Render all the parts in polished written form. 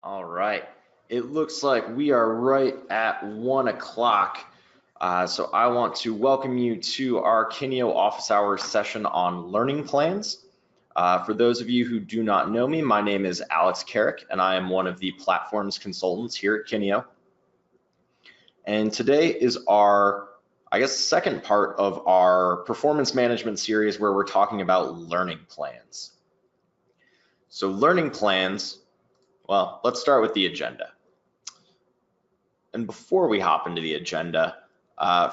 All right. It looks like we are right at 1 o'clock. So I want to welcome you to our Kineo office hours session on learning plans. For those of you who do not know me, my name is Alex Carrick, and I am one of the platforms consultants here at Kineo. And today is our, second part of our performance management series where we're talking about learning plans. So learning plans, well, let's start with the agenda. And before we hop into the agenda,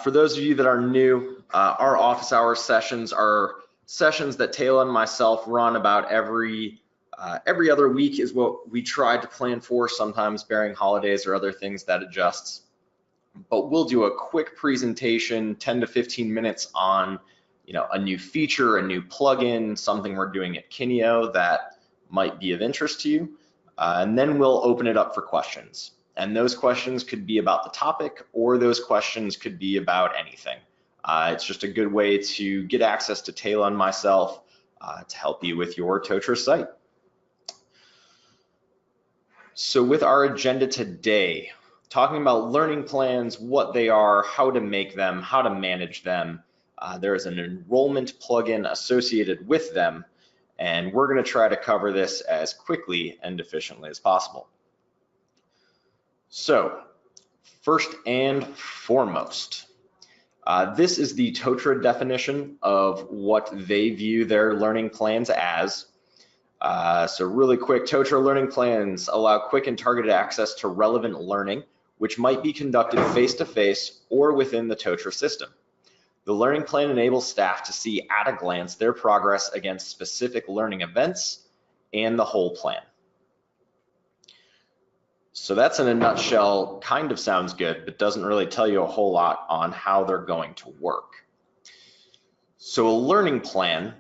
for those of you that are new, our office hours sessions are sessions that Taylor and myself run about every other week is what we try to plan for, sometimes bearing holidays or other things that adjusts. But we'll do a quick presentation, 10 to 15 minutes on a new feature, a new plugin, something we're doing at Kineo that might be of interest to you. And then we'll open it up for questions. And those questions could be about the topic, or those questions could be about anything. It's just a good way to get access to Taylor and myself to help you with your Totara site. So with our agenda today, talking about learning plans, what they are, how to make them, how to manage them. There is an enrollment plugin associated with them, and we're going to try to cover this as quickly and efficiently as possible. So first and foremost, this is the Totara definition of what they view their learning plans as. So really quick, Totara learning plans allow quick and targeted access to relevant learning, which might be conducted face-to-face or within the Totara system. The learning plan enables staff to see at a glance their progress against specific learning events and the whole plan. So that's in a nutshell, kind of sounds good, but doesn't really tell you a whole lot on how they're going to work. So a learning plan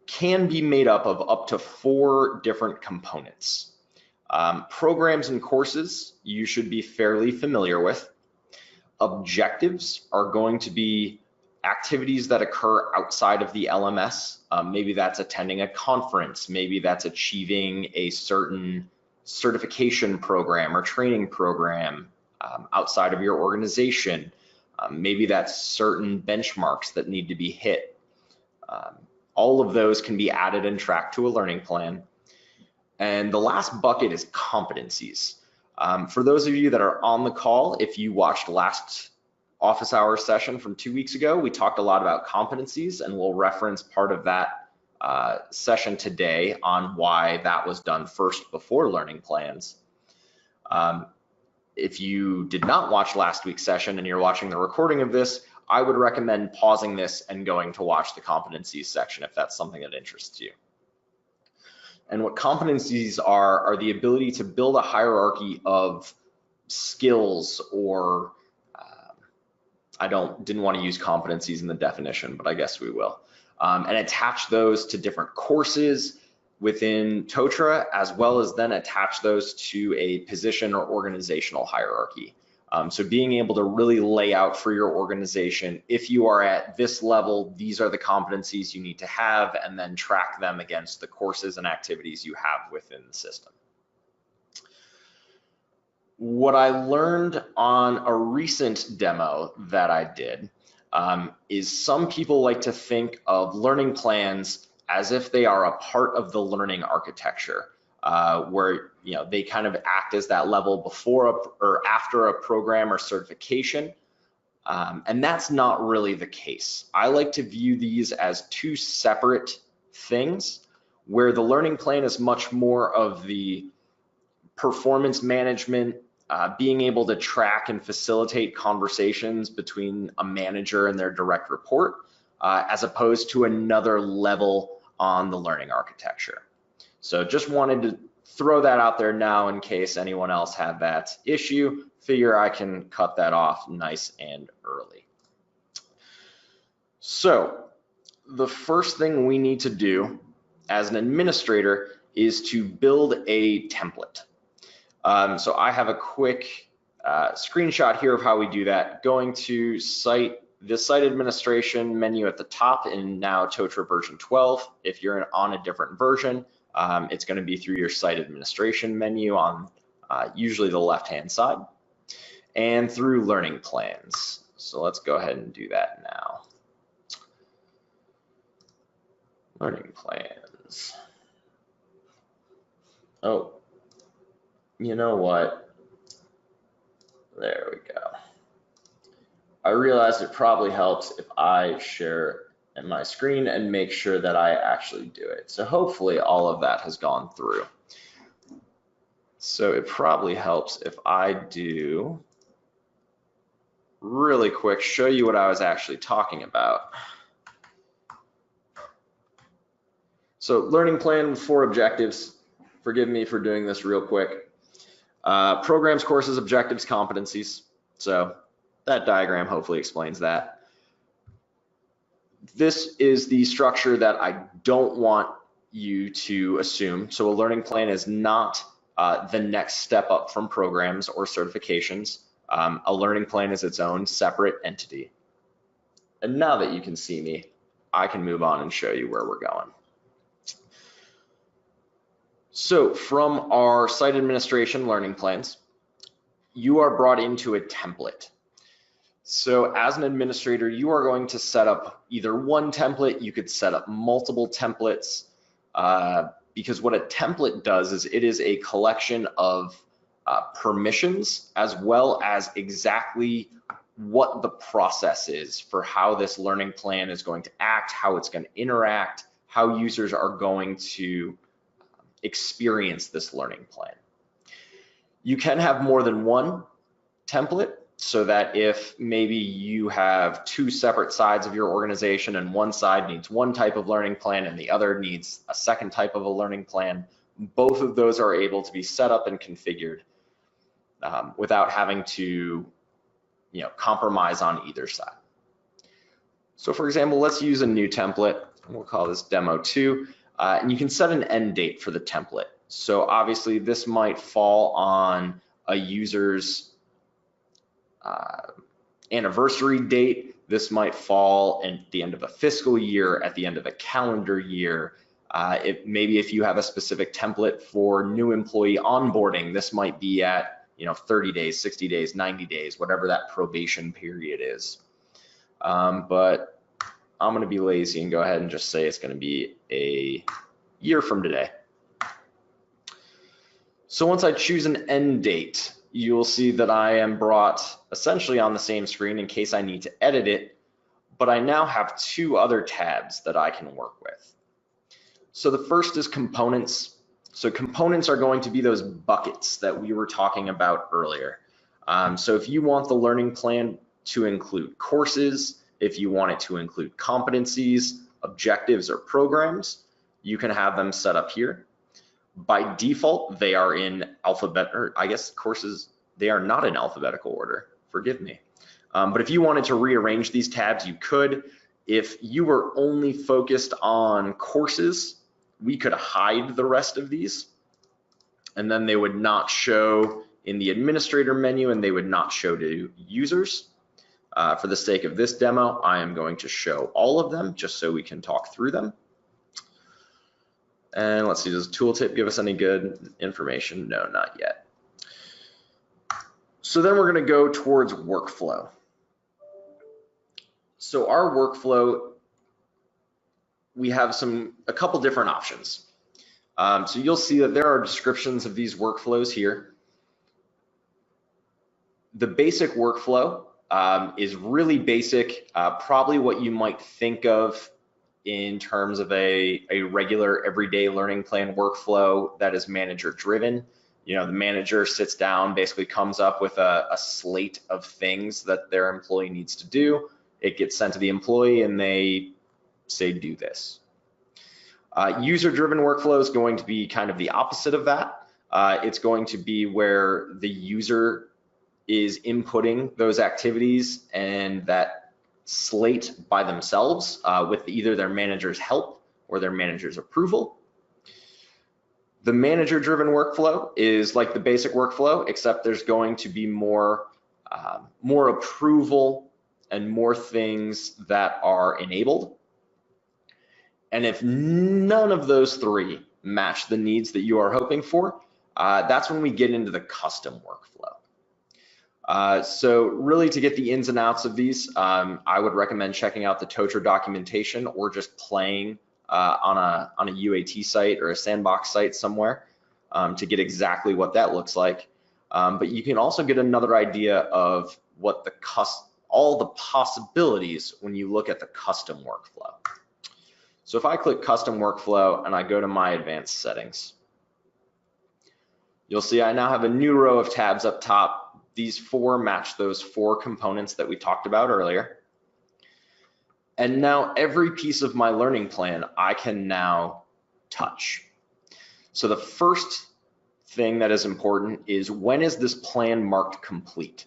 can be made up to 4 different components. Programs and courses you should be fairly familiar with. Objectives are going to be activities that occur outside of the LMS. Maybe that's attending a conference, maybe that's achieving a certain certification program or training program outside of your organization. Maybe that's certain benchmarks that need to be hit. All of those can be added and tracked to a learning plan. And the last bucket is competencies. For those of you that are on the call, if you watched last office hours session from 2 weeks ago, we talked a lot about competencies, and we'll reference part of that session today on why that was done first before learning plans. If you did not watch last week's session and you're watching the recording of this, I would recommend pausing this and going to watch the competencies section if that's something that interests you. And what competencies are the ability to build a hierarchy of skills, or I didn't want to use competencies in the definition, but I guess we will. And attach those to different courses within Totara, as well as then attach those to a position or organizational hierarchy. So being able to really lay out for your organization, if you are at this level, these are the competencies you need to have, and then track them against the courses and activities you have within the system. What I learned on a recent demo that I did is some people like to think of learning plans as if they are a part of the learning architecture, where they kind of act as that level before or after a program or certification, and that's not really the case. I like to view these as 2 separate things, where the learning plan is much more of the performance management, being able to track and facilitate conversations between a manager and their direct report, as opposed to another level on the learning architecture. So just wanted to throw that out there now in case anyone else had that issue. Figure I can cut that off nice and early. So the first thing we need to do as an administrator is to build a template. So I have a quick screenshot here of how we do that. Going to the site administration menu at the top in now Totara version 12. If you're on a different version, It's going to be through your site administration menu on usually the left-hand side, and through learning plans. So let's go ahead and do that now. Learning plans. Oh, you know what? There we go. I realized it probably helps if I share my screen and make sure that I actually do it. So hopefully all of that has gone through. So it probably helps if I do really quick, show you what I was actually talking about. So learning plan with 4 objectives. Forgive me for doing this real quick. Programs, courses, objectives, competencies. So that diagram hopefully explains that. This is the structure that I don't want you to assume. So a learning plan is not the next step up from programs or certifications. A learning plan is its own separate entity. And now that you can see me, I can move on and show you where we're going. So from our site administration learning plans, you are brought into a template. So as an administrator, you are going to set up either one template, you could set up multiple templates, because what a template does is it is a collection of permissions as well as exactly what the process is for how this learning plan is going to act, how it's going to interact, how users are going to experience this learning plan. You can have more than one template, so that if maybe you have 2 separate sides of your organization and one side needs one type of learning plan and the other needs a second type of a learning plan, both of those are able to be set up and configured without having to compromise on either side. So for example, let's use a new template. We'll call this demo 2. And you can set an end date for the template. So obviously this might fall on a user's anniversary date. This might fall at the end of a fiscal year, at the end of a calendar year. Maybe if you have a specific template for new employee onboarding, this might be at 30 days, 60 days, 90 days, whatever that probation period is. But I'm going to be lazy and go ahead and just say it's going to be a year from today. So once I choose an end date, you'll see that I am brought essentially on the same screen in case I need to edit it, but I now have 2 other tabs that I can work with. So the first is components. So components are going to be those buckets that we were talking about earlier. So if you want the learning plan to include courses, if you want it to include competencies, objectives, or programs, you can have them set up here. By default, they are in courses, they are not in alphabetical order, forgive me. But if you wanted to rearrange these tabs, you could. If you were only focused on courses, we could hide the rest of these, and then they would not show in the administrator menu and they would not show to users. For the sake of this demo, I am going to show all of them just so we can talk through them. And let's see, does the tooltip give us any good information? No, not yet. So then we're going to go towards workflow. So our workflow, we have a couple different options. So you'll see that there are descriptions of these workflows here. The basic workflow is really basic, probably what you might think of in terms of a regular everyday learning plan workflow that is manager driven. The manager sits down, basically comes up with a slate of things that their employee needs to do. It gets sent to the employee and they say, do this. User-driven workflow is going to be kind of the opposite of that. It's going to be where the user is inputting those activities and that slate by themselves with either their manager's help or their manager's approval. The manager-driven workflow is like the basic workflow, except there's going to be more approval and more things that are enabled. And if none of those 3 match the needs that you are hoping for, that's when we get into the custom workflow. So really, to get the ins and outs of these, I would recommend checking out the Totara documentation or just playing on a UAT site or a sandbox site somewhere to get exactly what that looks like. But you can also get another idea of what all the possibilities when you look at the custom workflow. So if I click custom workflow and I go to my advanced settings, you'll see I now have a new row of tabs up top. These 4 match those 4 components that we talked about earlier. And now every piece of my learning plan I can now touch. So the first thing that is important is, when is this plan marked complete?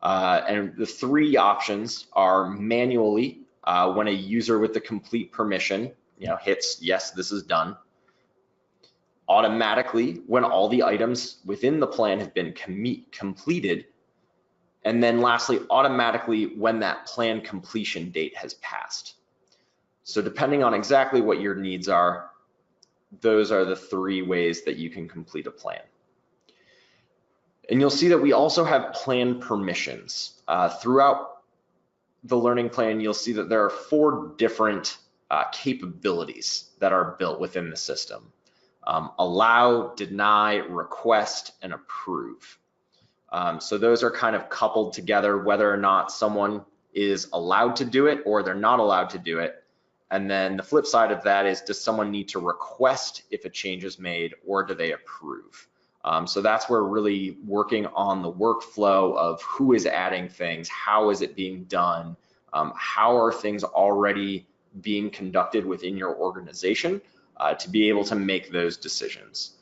And the 3 options are manually, when a user with the complete permission, hits yes, this is done. Automatically, when all the items within the plan have been completed. And then lastly, automatically when that plan completion date has passed. So depending on exactly what your needs are, those are the 3 ways that you can complete a plan. And you'll see that we also have plan permissions. Throughout the learning plan, you'll see that there are 4 different capabilities that are built within the system. Allow, deny, request, and approve. So those are kind of coupled together, whether or not someone is allowed to do it or they're not allowed to do it. And then the flip side of that is, does someone need to request if a change is made, or do they approve? So that's where really working on the workflow of who is adding things, how is it being done, how are things already being conducted within your organization to be able to make those decisions.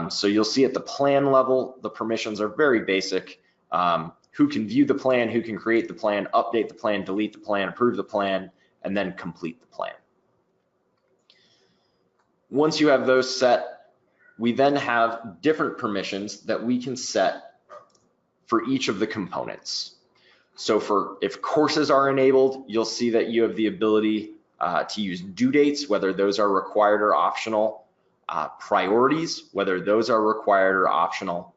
So you'll see at the plan level, the permissions are very basic. Who can view the plan, who can create the plan, update the plan, delete the plan, approve the plan, and then complete the plan. Once you have those set, we then have different permissions that we can set for each of the components. So if courses are enabled, you'll see that you have the ability to use due dates, whether those are required or optional, priorities, whether those are required or optional,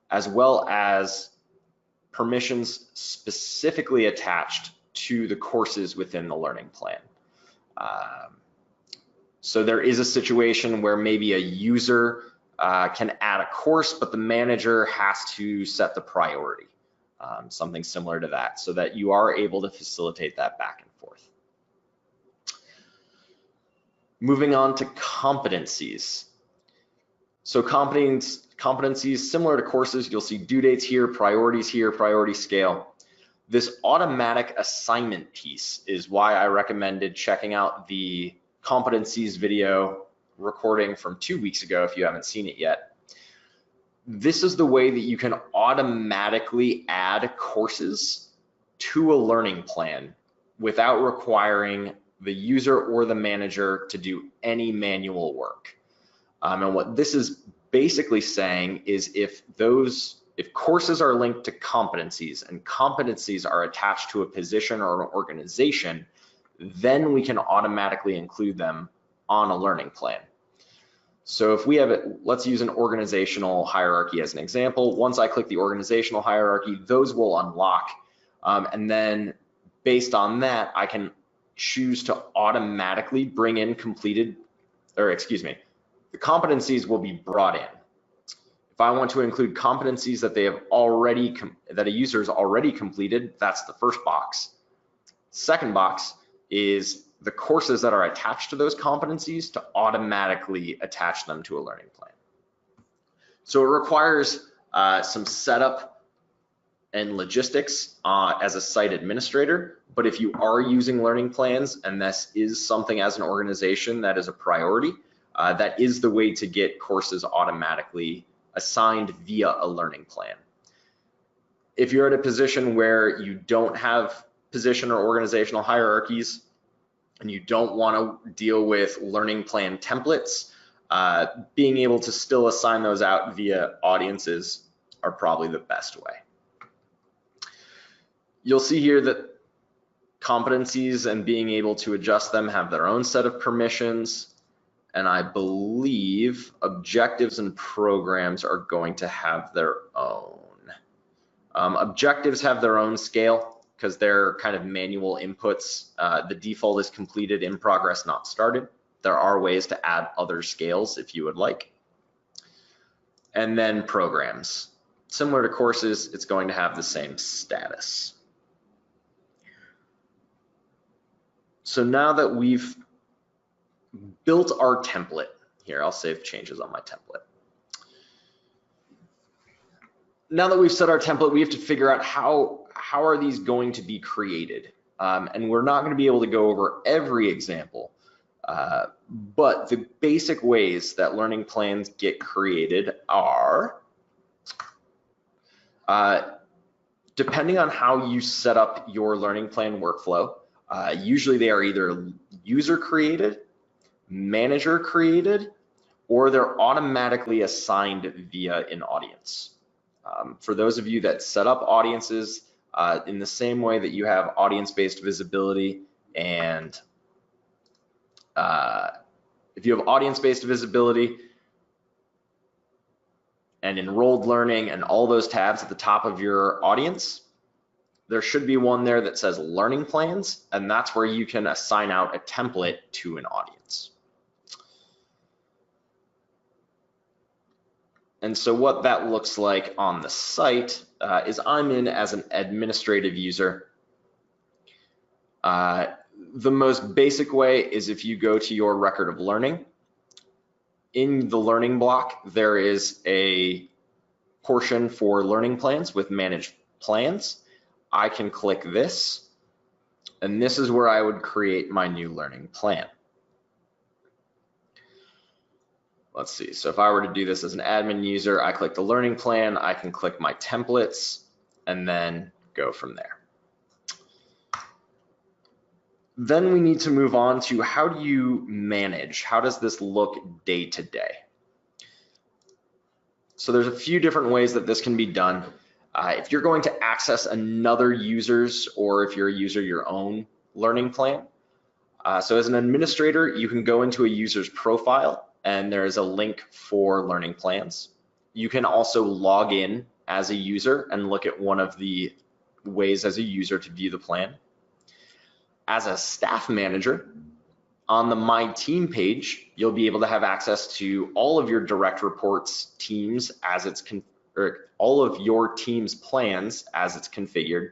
as well as permissions specifically attached to the courses within the learning plan. So there is a situation where maybe a user can add a course, but the manager has to set the priority, something similar to that, so that you are able to facilitate that back and forth. Moving on to competencies. So competencies, similar to courses, you'll see due dates here, priority scale. This automatic assignment piece is why I recommended checking out the competencies video recording from 2 weeks ago if you haven't seen it yet. This is the way that you can automatically add courses to a learning plan without requiring the user or the manager to do any manual work. And what this is basically saying is, if courses are linked to competencies and competencies are attached to a position or an organization, then we can automatically include them on a learning plan. So if we have it, let's use an organizational hierarchy as an example. Once I click the organizational hierarchy, those will unlock. And then based on that, I can choose to automatically bring in the competencies will be brought in. If I want to include competencies that that a user has already completed, that's the first box. Second box is the courses that are attached to those competencies to automatically attach them to a learning plan. So it requires some setup and logistics as a site administrator, but if you are using learning plans and this is something as an organization that is a priority, that is the way to get courses automatically assigned via a learning plan. If you're at a position where you don't have position or organizational hierarchies and you don't want to deal with learning plan templates, being able to still assign those out via audiences are probably the best way. You'll see here that competencies and being able to adjust them have their own set of permissions. And I believe objectives and programs are going to have their own. Objectives have their own scale because they're kind of manual inputs. The default is completed, in progress, not started. There are ways to add other scales if you would like. And then programs. Similar to courses, it's going to have the same status. So now that we've built our template, here, I'll save changes on my template. Now that we've set our template, we have to figure out how are these going to be created. And we're not going to be able to go over every example, but the basic ways that learning plans get created are, depending on how you set up your learning plan workflow, usually they are either user created, manager created, or they're automatically assigned via an audience. For those of you that set up audiences, in the same way that you have audience-based visibility, and if you have audience-based visibility and enrolled learning and all those tabs at the top of your audience, there should be one there that says learning plans, and that's where you can assign out a template to an audience. And so what that looks like on the site is I'm in as an administrative user. The most basic way is if you go to your record of learning. In the learning block, there is a portion for learning plans with managed plans. I can click this, and this is where I would create my new learning plan. Let's see, so if I were to do this as an admin user, I click the learning plan, I can click my templates, and then go from there. Then we need to move on to how do you manage? How does this look day to day? So there's a few different ways that this can be done. If you're going to access another user's, or if you're a user your own learning plan, so as an administrator, you can go into a user's profile and there's a link for learning plans. You can also log in as a user and look at one of the ways as a user to view the plan. As a staff manager, on the My Team page, you'll be able to have access to all of your direct reports teams as it's all of your team's plans as it's configured.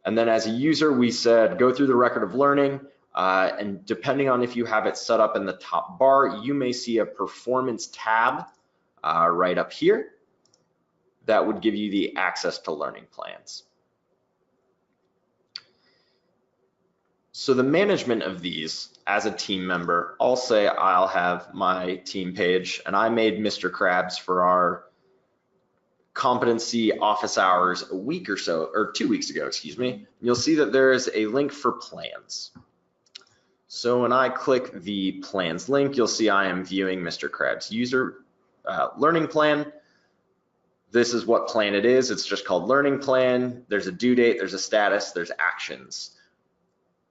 And then as a user, we said go through the record of learning, and depending on if you have it set up in the top bar, you may see a performance tab right up here that would give you the access to learning plans. So the management of these as a team member, I'll say I'll have my team page, and I made Mr. Krabs for our competency office hours a week or so, or 2 weeks ago, excuse me. You'll see that there is a link for plans. So when I click the plans link, you'll see I am viewing Mr. Krabs' user learning plan. This is what plan it is. It's just called learning plan. There's a due date, there's a status, there's actions.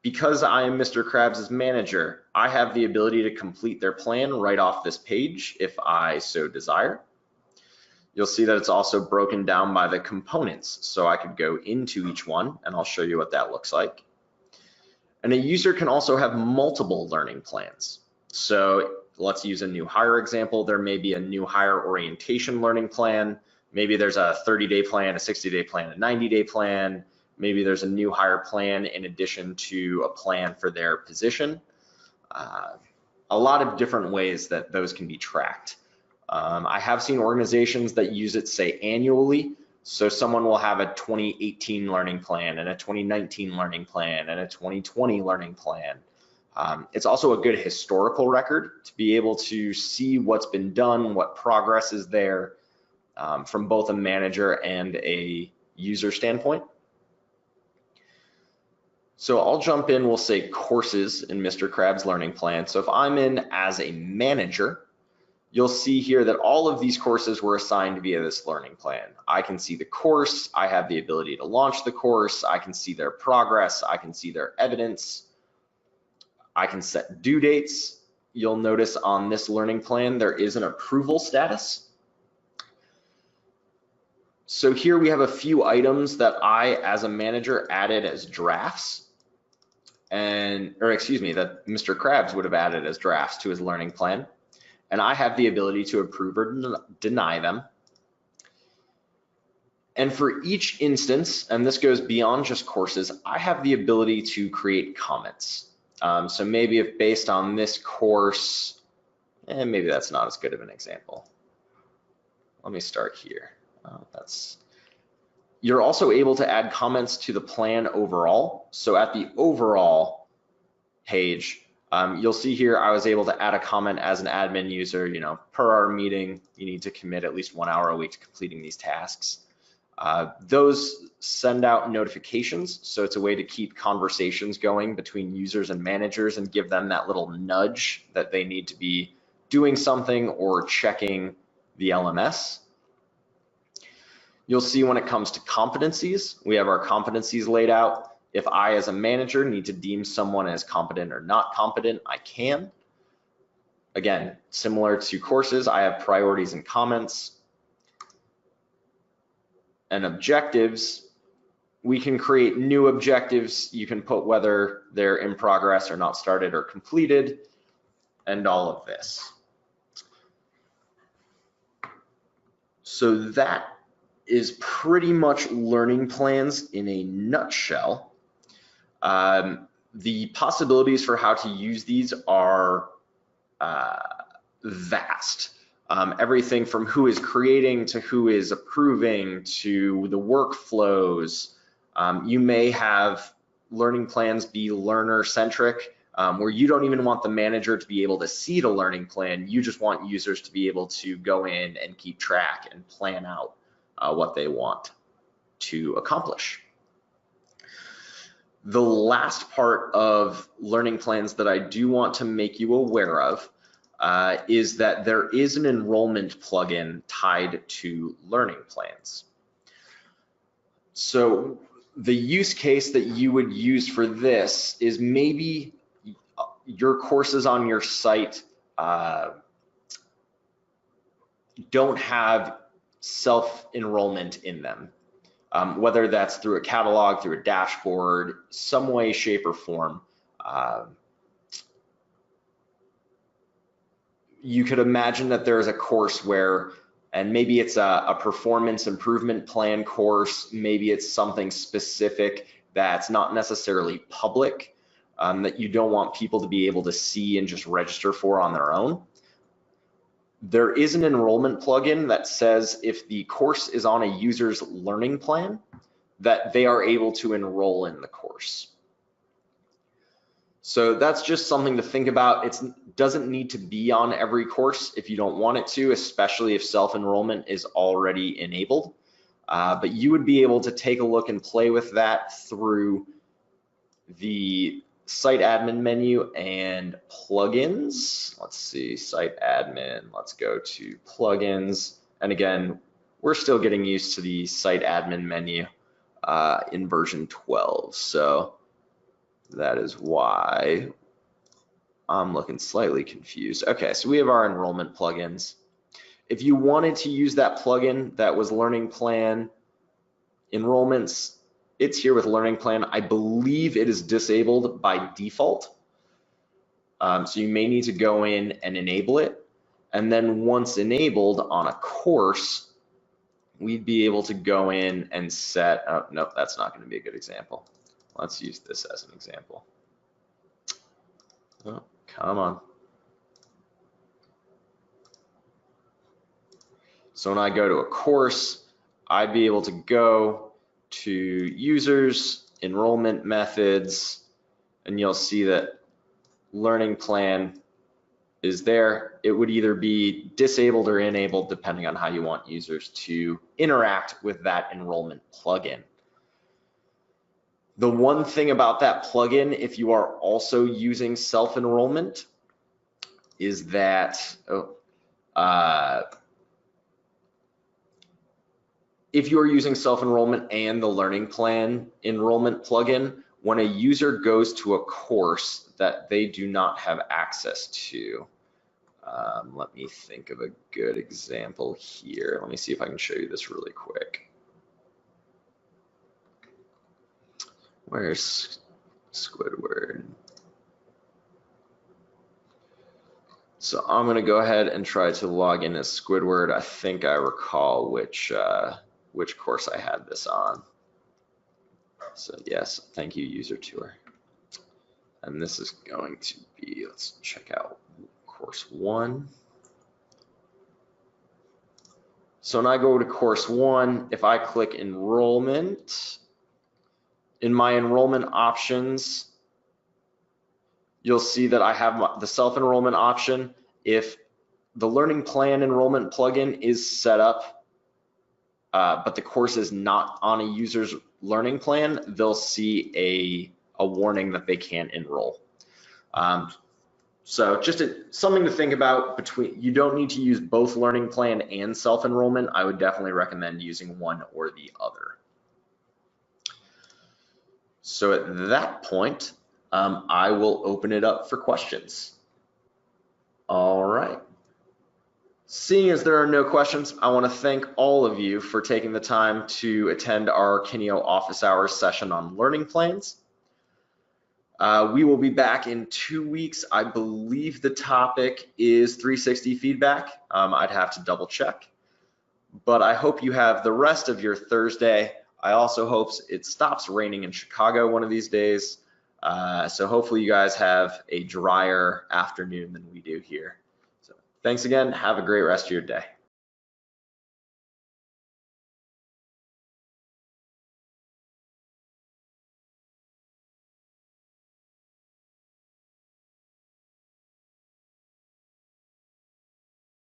Because I am Mr. Krabs' manager, I have the ability to complete their plan right off this page if I so desire. You'll see that it's also broken down by the components. So I could go into each one and I'll show you what that looks like. And a user can also have multiple learning plans. So let's use a new hire example. There may be a new hire orientation learning plan. Maybe there's a 30-day plan, a 60-day plan, a 90-day plan. Maybe there's a new hire plan in addition to a plan for their position. A lot of different ways that those can be tracked. I have seen organizations that use it, say, annually. So someone will have a 2018 learning plan and a 2019 learning plan and a 2020 learning plan. It's also a good historical record to be able to see what's been done, what progress is there from both a manager and a user standpoint. So I'll jump in, we'll say courses in Mr. Krabs' learning plan. So if I'm in as a manager, you'll see here that all of these courses were assigned via this learning plan. I can see the course, I have the ability to launch the course, I can see their progress, I can see their evidence, I can set due dates. you'll notice on this learning plan, there is an approval status. So here we have a few items that I, as a manager, added as drafts, that Mr. Krabs would have added as drafts to his learning plan. And I have the ability to approve or deny them. And for each instance, and this goes beyond just courses, I have the ability to create comments. So maybe if based on this course, maybe that's not as good of an example. Let me start here. You're also able to add comments to the plan overall. So at the overall page, you'll see here I was able to add a comment as an admin user, per our meeting, you need to commit at least 1 hour a week to completing these tasks. Those send out notifications, so it's a way to keep conversations going between users and managers and give them that little nudge that they need to be doing something or checking the LMS. You'll see when it comes to competencies, we have our competencies laid out. If I, as a manager, need to deem someone as competent or not competent, I can. Again, similar to courses, I have priorities and comments. And objectives, we can create new objectives. You can put whether they're in progress or not started or completed, and all of this. So that is pretty much learning plans in a nutshell. The possibilities for how to use these are vast. Everything from who is creating to who is approving to the workflows. You may have learning plans be learner-centric, where you don't even want the manager to be able to see the learning plan. You just want users to be able to go in and keep track and plan out what they want to accomplish. The last part of learning plans that I do want to make you aware of is that there is an enrollment plugin tied to learning plans. So the use case that you would use for this is maybe your courses on your site don't have self-enrollment in them, whether that's through a catalog, through a dashboard, some way, shape, or form. You could imagine that there's a course where, and maybe it's a performance improvement plan course, maybe it's something specific that's not necessarily public, that you don't want people to be able to see and just register for on their own. There is an enrollment plugin that says if the course is on a user's learning plan, that they are able to enroll in the course. So that's just something to think about. It doesn't need to be on every course if you don't want it to, especially if self-enrollment is already enabled. But you would be able to take a look and play with that through the site admin menu and plugins. Let's see, site admin, let's go to plugins. And again, we're still getting used to the site admin menu in version 12. So that is why I'm looking slightly confused. Okay, so we have our enrollment plugins. If you wanted to use that plugin that was learning plan enrollments, it's here with learning plan. I believe it is disabled by default. So you may need to go in and enable it. And then once enabled on a course, we'd be able to go in and set, oh, nope, that's not going to be a good example. Let's use this as an example. Oh, come on. So when I go to a course, I'd be able to go to users, enrollment methods, and you'll see that learning plan is there. It would either be disabled or enabled depending on how you want users to interact with that enrollment plugin. The one thing about that plugin, if you are also using self-enrollment, is that if you're using self-enrollment and the learning plan enrollment plugin, when a user goes to a course that they do not have access to. Let me think of a good example here. Let me see if I can show you this really quick. Where's Squidward? So I'm going to go ahead and try to log in as Squidward. I think I recall which course I had this on. So yes, thank you, user tour. And this is going to be, let's check out course 1. So when I go to course 1, if I click enrollment, in my enrollment options, you'll see that I have the self-enrollment option. If the learning plan enrollment plugin is set up, but the course is not on a user's learning plan, they'll see a warning that they can't enroll. So just something to think about. You don't need to use both learning plan and self-enrollment. I would definitely recommend using one or the other. So at that point, I will open it up for questions. All right. Seeing as there are no questions, I want to thank all of you for taking the time to attend our Kineo office hours session on learning plans. We will be back in 2 weeks. I believe the topic is 360 feedback. I'd have to double check, but I hope you have the rest of your Thursday. I also hope it stops raining in Chicago one of these days. So hopefully you guys have a drier afternoon than we do here. So thanks again. Have a great rest of your day.